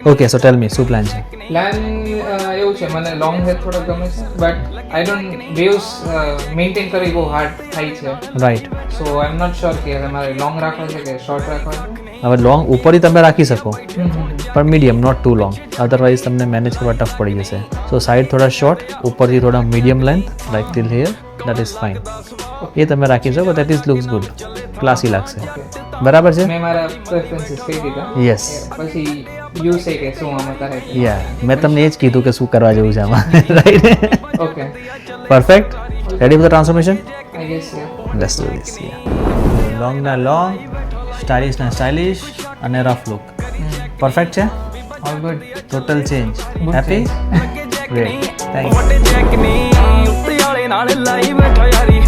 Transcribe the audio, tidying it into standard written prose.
Okay so ટેલ મી શું plan છે? Plan એવું છે, મને લોંગ હેર થોડો ગમે છે, but I don't waves maintain કરવી બહુ હાર્ડ થાય છે. Right. So I am not sure કે તમારે લોંગ રાખવો છે કે શોર્ટ રાખવો છે. હવે લોંગ ઉપરથી તમે રાખી શકો પણ medium, not too long, otherwise તમને મેનેજ કરવા ટફ પડી જશે. સો સાઈડ થોડા શોર્ટ, ઉપરથી થોડા medium length like till here, that is fine. એ તમે રાખી શકો, that is looks good, classy લાગશે. બરાબર છે? મેં મારા પ્રેફરન્સીસ કહી દીધા. યસ. પછી યુ સે કે શું આમાં તારે. યા મેં તમને એ જ કીધું કે શું કરવા જેવું છે આમાં. Right. Okay, perfect. Ready for the transformation? I guess let's do this. Long ના લોંગ, સ્ટાઇલિશ ના સ્ટાઇલિશ અને રફ લુક. પરફેક્ટ છે? All good. Total change. Good happy? change. Great. Thank you. ਵੱਡੇ ਜੈਕ ਨੀ ਉੱਤੇ ਵਾਲੇ ਨਾਲ ਲਾਈ ਬੈਠਾ ਯਾਰੀ